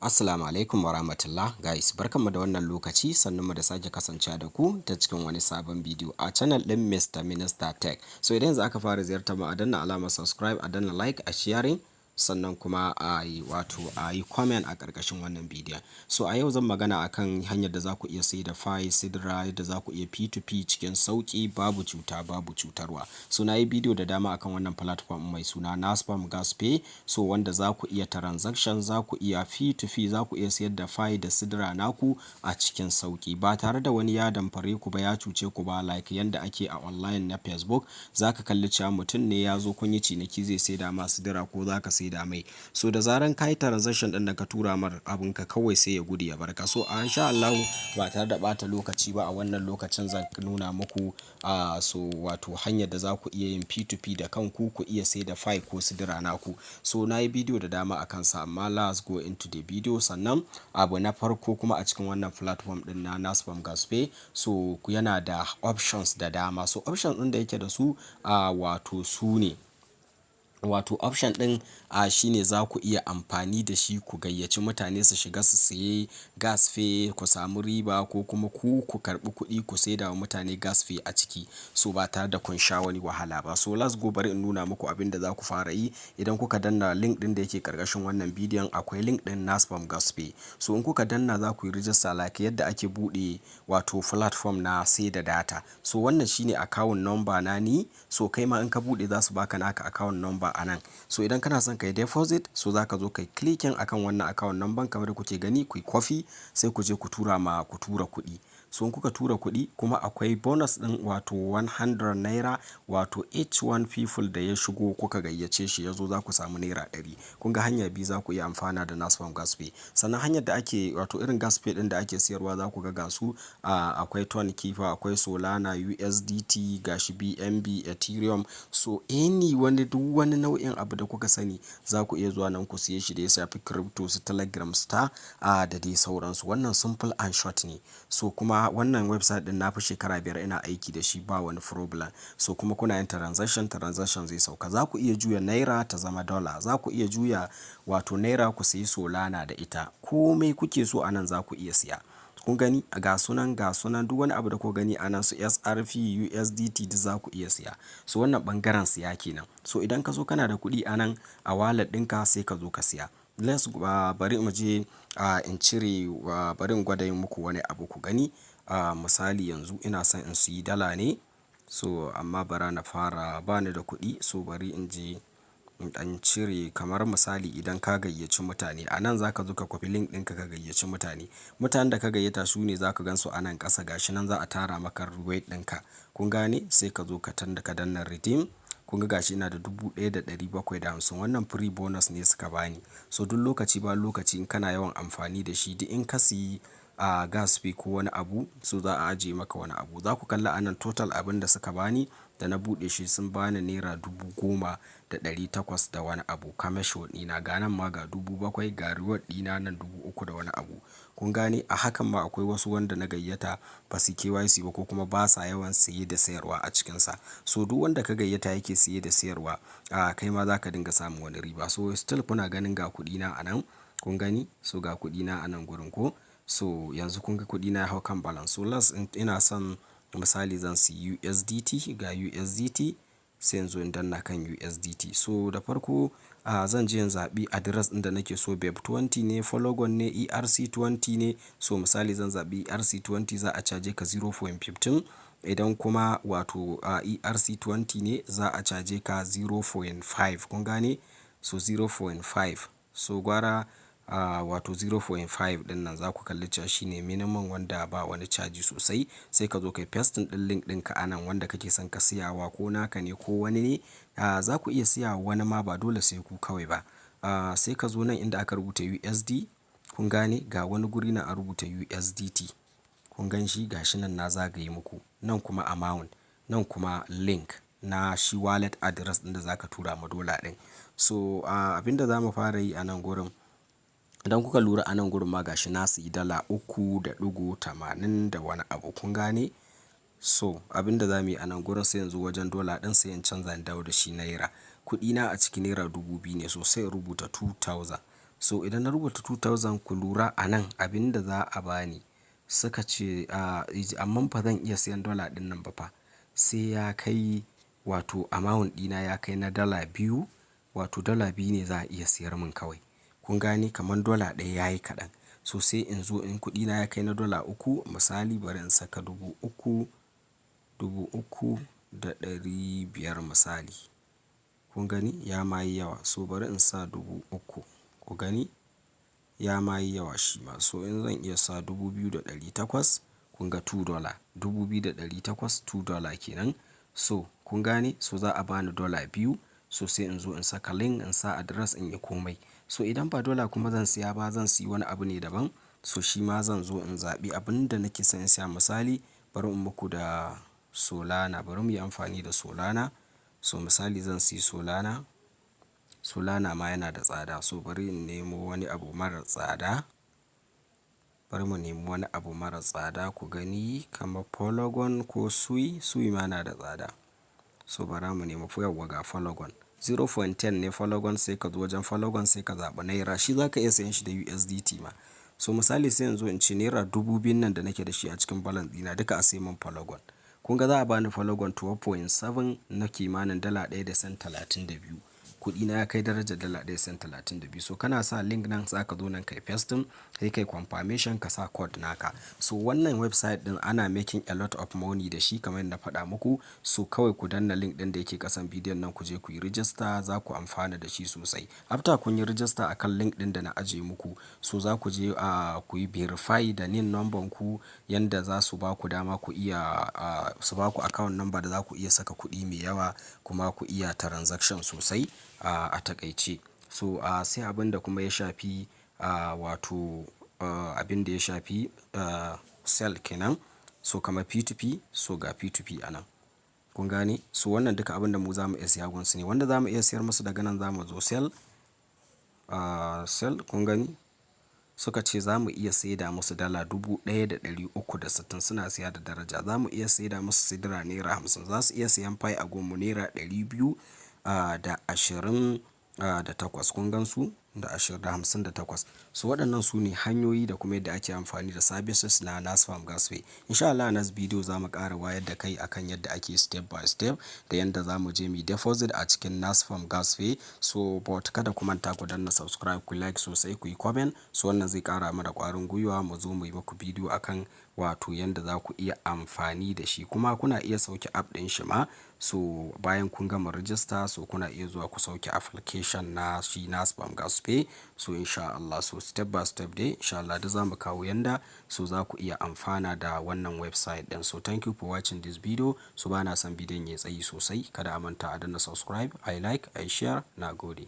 Assalamu alaikum wa rahmatullah guys, barkanmu da wannan lokaci sannunmu da sake kasancewa da ku ta cikin wani sabon bidiyo a channel ɗin Mr. Minister Tech. So idan yanzu aka fara ziyartar mu a danna alamar subscribe, a danna like, a sharing sannan kuma a yi comment a ƙarƙashin wannan bidiyon. So a yau zan magana akan hanyar da za ku iya sai da file Sidra, yadda za ku iya P2P cikin sauƙi babu cuta babu cutarwa. So na yi bidiyo da dama akan wannan platform mai suna Naspam Gas Pay, so wanda za ku iya transaction, za ku iya P2P, za ku iya sayar da file da Sidra naku a cikin sauƙi ba tare da wani ya damfare ku ba, ya cuce ku ba, like yanda ake a online na Facebook. Za ka kalli cewa mutum ne ya zo kun yi ciniki zai saida ma Sidra ko za ka saida mai. So da zaran ka yi transaction ɗin da ka tura mar abin ka kawai sai ya gudu ya barka. So a insha Allah ba tare da ɓata lokaci ba, a wannan lokacin zan nuna muku wato hanyar da za ku iya yin P2P da kanku, ku iya saida file ko Sidra naku. So na yi bidiyo da dama a kansa, amma let's go into the video. Sannan abu na farko kuma a cikin wannan platform ɗin na Naspam Gas Pay, so yana da options da dama. So options ɗin da yake da su wato su ne, wato option ɗin shine za ku iya amfani da shi ku gayyaci mutane su shiga su saye gas fee ku samu riba, ko kuma ku karɓi kuɗi ku saida wa mutane gas fee a ciki, so ba tare da kun sha wani wahala ba. So let's go, bari in nuna muku abin da za ku fara yi. Idan kuka danna link ɗin da yake ƙarƙashin wannan bidiyon, akwai link ɗin Naspam Gas Pay. So in kuka danna za ku yi register like yadda ake buɗe wato platform na sai da data. So wannan shine account number na ni, so kai ma in ka buɗe za su baka naka account number a nan. So idan kana son kai deposit, so za ka zo kai clicking akan wannan account number kamar da kuke gani, ku yi copy sai ku je ku tura kuɗi. So in kuka tura kuɗi kuma akwai bonus ɗin wato 100 naira, wato each one people da ya shigo kuka gayyace shi ya zo za ku samu naira 100. Kun ga hanya biyu za ku iya amfana da Naspam Gas Pay. Sannan hanyar da ake wato irin gas pay ɗin da ake siyarwa za ku ga gasu akwai Ton Kifa, akwai Solana, USDT, gashi BNB, Ethereum. So duk wani nau'in abu da kuka sani za ku iya zuwa nan ku siye shi da ya shafi crypto, su Telegram Star da dai sauransu. Wannan simple and short ne. So kuma wannan website din na fi shekara 5 ina aiki da shi ba wani problem. So kuma kuna yin transaction zai sauka. Za ku iya juya naira ta zama dollar, za ku iya juya wato naira ku sayi Solana da ita. Komai kuke so anan za ku iya siya. Kun gani ga sunan duk wani abu da ku gani anan, su SRP, USDT duk za ku iya siya. So wannan bangaren siya kenan. So idan ka zo kana da kuɗi anan a wallet ɗinka sai ka zo ka siya. Bari mu je in cire bari in gwada muku wani abu ku gani. Misali yanzu ina son in siyi dala ne, so amma bara na fara bani da kuɗi, so bari in je in ɗan cire. Kamar misali idan ka gayyaci mutane a nan za ka zo ka kwafi link ɗinka ka gayyaci mutane. Mutanen da ka gayyata su ne za ka gan su a nan ƙasa, gashi nan za a tara maka reward ɗinka. Kun gane, sai ka zo ka danna redeem. Kun ga gashi ina da 1750. Wannan free bonus ne suka bani. So duk lokaci ba lokaci in kana yawan amfani da shi, duk in ka siyi gas fee ko wani abu, so za a ajiye maka wani abu. Za ku kalla anan total abin da suka bani da na buɗe shi, sun bani naira 10,800 da wani abu. Commission ɗina ga nan ma ga 7,000, ga reward ɗina nan 3,000 da wani abu. Kun gane, a hakan ma akwai wasu wanda na gayyata ba su KYC ba ko kuma ba sa yawan siye da sayarwa a cikinsa. So duk wanda ka gayyata yake siye da sayarwa, kai ma za ka dinga samun wani riba. So still kuna ganin ga kuɗina a nan. Kun gani, so ga kuɗina a nan gurin ko. So yanzu kun ga kuɗina ya hau kan balance. So last ina son misali zan siyi USDT, ga USDT sai yanzu in danna kan USDT. So da farko zan je in zaɓi address ɗin da nake so, BEP20 ne, Polygon ne, ERC20 ne. So misali zan zaɓi ERC20, za a caje ka 0.15. Idan kuma wato ERC20 ne za a caje ka 0.5. kun gane, so 0.5. so gwara wato 0.5 din nan za ku kalli cewa shine minimum wanda ba wani caji sosai. Sai ka zo kai pasting din link ɗinka anan wanda kake son ka siyawa, ko naka ne ko wani ne. Za ku iya siya wani ma, ba dole sai ku kawai ba. Sai ka zo nan inda aka rubuta USD. Kun gane, ga wani guri na a rubuta USDT. Kun gan shi gashi nan na zagaye muku. Nan kuma amount, nan kuma link na shi wallet address ɗin da za ka tura ma dola ɗin. So abinda za mu fara yi a nan gurin, idan kuka lura a nan gurin ma gashi na siyi dala 3.80 da wani abu. Kun gane, so abinda za mu yi a nan gurin, sai yanzu wajen dola ɗin sai in canza in dawo da shi naira. Kuɗina a ciki naira 2,000 ne, so sai in rubuta 2,000. So idan na rubuta 2000 ku lura a nan abin da za a bani suka ce amma fa zan iya siyan dala ɗin nan ba fa sai ya kai wato amount ɗina ya kai na dala biyu, wato dala biyu ne za a iya siyar min kawai. Kun gane kamar dala ɗaya yayi kaɗan. So sai in zo in kuɗina ya kai na dala uku misali bari in saka 3000, 3500 misali. Kun gani ya ma yi yawa so bari in sa 3000. Ku gani ya ma yi yawa shi ma so in zan iya sa 2800 kun ga $2. 2800 $2 kenan. So kun gane so za a bani dala biyu so sai in zo in saka link in sa address in yi komai. So idan ba dala kuma zan siya ba zan siyi wani abu ne daban so shi ma zan zo in zaɓi abin da nake son in siya misali bari in muku da Solana bari mu yi amfani da Solana. So misali zan siyi Solana. Solana ma yana da tsada so bari in nemo wani abu mara tsada. Bari mu nemi wani abu mara tsada ku gani kamar Polygon ko Sui. Sui ma na da tsada. So bara mu nemi yawwa ga Polygon 0.10 ne Polygon sai ka zo wajen Polygon sai ka zaɓi naira shi za ka iya sayan shi da USDT ma. So misali sai yanzu in ce naira 2000 nan da nake da shi a cikin balance ɗina duka a sai min Polygon. Kun ga za a bani Polygon 12.7 na kimanin dala 1 da cent 32. Kuɗina ya kai darajar dala 1 da cent 32. So kana sa link nan za ka zo nan kai pasting sai kai confirmation ka sa code naka. So wannan website ɗin ana making a lot of money da shi kamar yadda na faɗa muku. So kawai ku danna link ɗin da yake ƙasan bidiyon nan ku je ku yi register za ku amfana da shi sosai. After kun yi register akan link ɗin da na ajiye muku so za ku je ku yi verify da NIN number ku yanda za su ba ku dama ku iya su ba ku account number da za ku iya saka kuɗi mai yawa kuma ku iya transaction sosai a takaice. So sai abin da kuma ya shafi wato abin da ya shafi sell kenan so kamar P2P so ga P2P a nan. Kun gane so wannan duka abin da mu za mu iya siya gunsu ne wanda za mu iya siyar musu daga nan za mu zo sell. Sell kun gani suka ce za mu iya saida musu dala 1360 suna siya da daraja. Za mu iya saida musu Sidra naira 50 za su iya siyan Pi a gunmu naira 228 kun gan su da 58. So waɗannan su ne hanyoyi da kuma yadda ake amfani da services na Nasfam Gasway. Insha Allah nas bidiyo za mu ƙara wayar da kai akan yadda ake step by step da yadda za mu je mu deposit a cikin Nasfam Gasway. So but kada ku manta ku danna subscribe ku like sosai ku yi comment so wannan zai ƙara mana ƙwarin gwiwa mu zo mu yi muku bidiyo akan wato yadda za ku iya amfani da shi kuma kuna iya sauke app ɗin shi ma. So bayan kun gama register so kuna iya zuwa ku sauke application na shi Nasfam Gasway. So insha Allah so step by step dai insha Allah da za mu kawo yanda so za ku iya amfana da wannan website ɗin. So thank you for watching this video. So ba na son bidiyon ya tsayi sosai kada a manta a danna subscribe, I like, I share. Na gode.